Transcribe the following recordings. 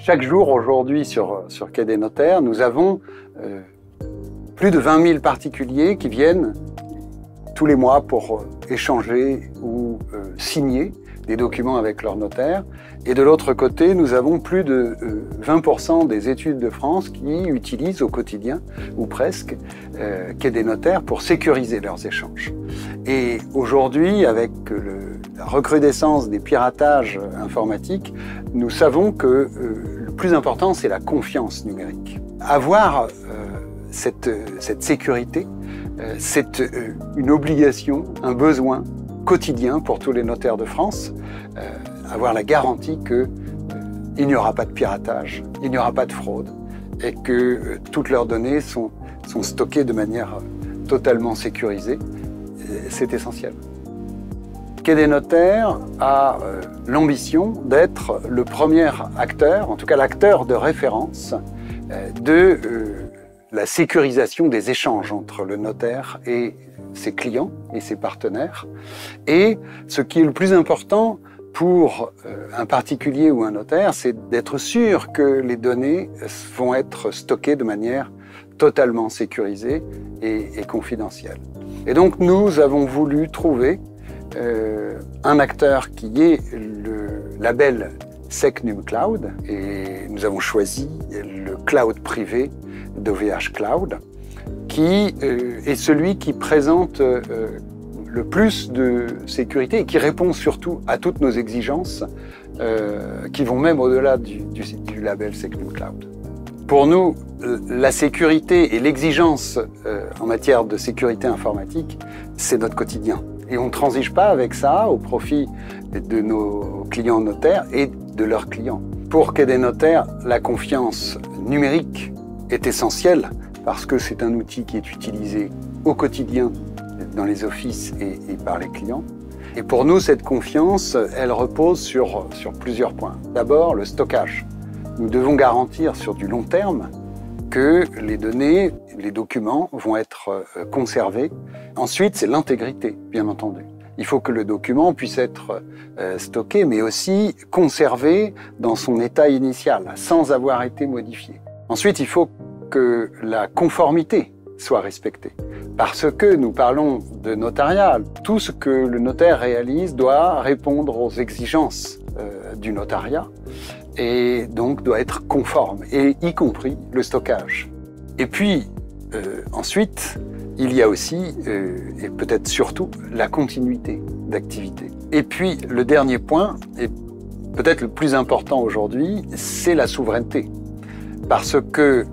Chaque jour aujourd'hui sur Quai des Notaires, nous avons plus de 20 000 particuliers qui viennent tous les mois pour échanger ou signer des documents avec leur notaire. Et de l'autre côté, nous avons plus de 20% des études de France qui utilisent au quotidien, ou presque, Quai des Notaires pour sécuriser leurs échanges. Et aujourd'hui, avec la recrudescence des piratages informatiques, nous savons que le plus important, c'est la confiance numérique. Avoir cette sécurité, c'est une obligation, un besoin quotidien pour tous les notaires de France, avoir la garantie qu'il n'y aura pas de piratage, il n'y aura pas de fraude et que toutes leurs données sont stockées de manière totalement sécurisée. C'est essentiel. Quai des Notaires a l'ambition d'être le premier acteur, en tout cas l'acteur de référence de la sécurisation des échanges entre le notaire et ses clients et ses partenaires. Et ce qui est le plus important pour un particulier ou un notaire, c'est d'être sûr que les données vont être stockées de manière totalement sécurisée et confidentielle. Et donc nous avons voulu trouver un acteur qui est le label SecNum Cloud, et nous avons choisi le cloud privé d'OVH Cloud, qui est celui qui présente le plus de sécurité et qui répond surtout à toutes nos exigences qui vont même au-delà du label SecNum Cloud. Pour nous, la sécurité et l'exigence en matière de sécurité informatique, c'est notre quotidien. Et on ne transige pas avec ça au profit de nos clients notaires et de leurs clients. Pour Quai des Notaires, la confiance numérique est essentielle parce que c'est un outil qui est utilisé au quotidien dans les offices et par les clients. Et pour nous, cette confiance, elle repose sur plusieurs points. D'abord, le stockage. Nous devons garantir sur du long terme que les données, les documents vont être conservés. Ensuite, c'est l'intégrité, bien entendu. Il faut que le document puisse être stocké, mais aussi conservé dans son état initial, sans avoir été modifié. Ensuite, il faut que la conformité soit respectée. Parce que nous parlons de notariat, tout ce que le notaire réalise doit répondre aux exigences du notariat et donc doit être conforme, et y compris le stockage. Et puis, ensuite, il y a aussi, et peut-être surtout, la continuité d'activité. Et puis, le dernier point, et peut-être le plus important aujourd'hui, c'est la souveraineté. Parce que,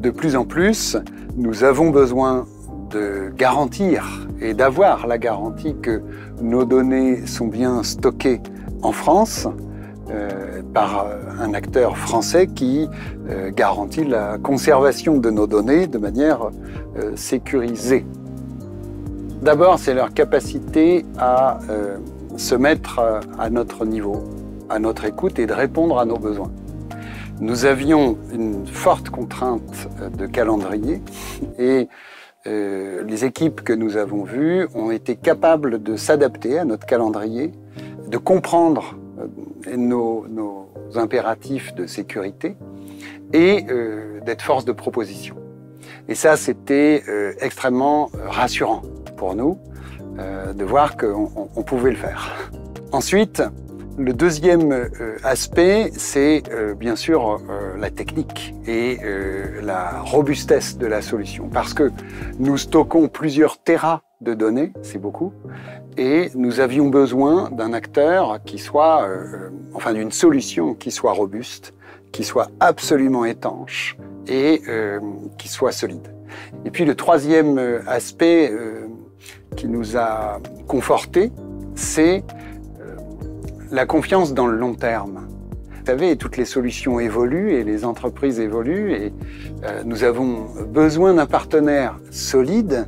de plus en plus, nous avons besoin de garantir et d'avoir la garantie que nos données sont bien stockées en France par un acteur français qui garantit la conservation de nos données de manière sécurisée. D'abord, c'est leur capacité à se mettre à notre niveau, à notre écoute et de répondre à nos besoins. Nous avions une forte contrainte de calendrier et les équipes que nous avons vues ont été capables de s'adapter à notre calendrier, de comprendre nos impératifs de sécurité et d'être force de proposition. Et ça, c'était extrêmement rassurant pour nous de voir qu'on pouvait le faire. Ensuite, le deuxième aspect, c'est bien sûr la technique et la robustesse de la solution. Parce que nous stockons plusieurs téras de données, c'est beaucoup, et nous avions besoin d'un acteur qui soit, enfin d'une solution qui soit robuste, qui soit absolument étanche et qui soit solide. Et puis le troisième aspect qui nous a confortés, c'est la confiance dans le long terme. Vous savez, toutes les solutions évoluent et les entreprises évoluent et nous avons besoin d'un partenaire solide,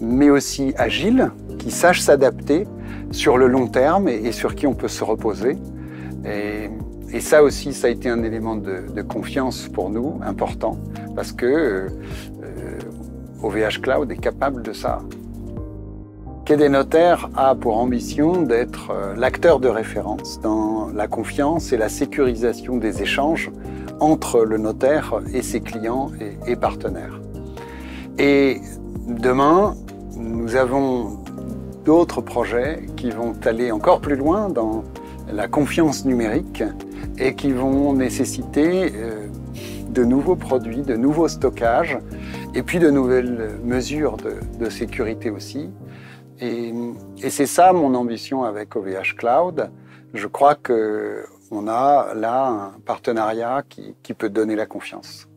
mais aussi agile, qui sache s'adapter sur le long terme et sur qui on peut se reposer. Et ça aussi, ça a été un élément de confiance pour nous, important, parce que OVH Cloud est capable de ça. Quai des notaires a pour ambition d'être l'acteur de référence dans la confiance et la sécurisation des échanges entre le notaire et ses clients et partenaires. Et demain, nous avons d'autres projets qui vont aller encore plus loin dans la confiance numérique et qui vont nécessiter de nouveaux produits, de nouveaux stockages et puis de nouvelles mesures de sécurité aussi. Et c'est ça mon ambition avec OVH Cloud. Je crois qu'on a là un partenariat qui peut donner la confiance.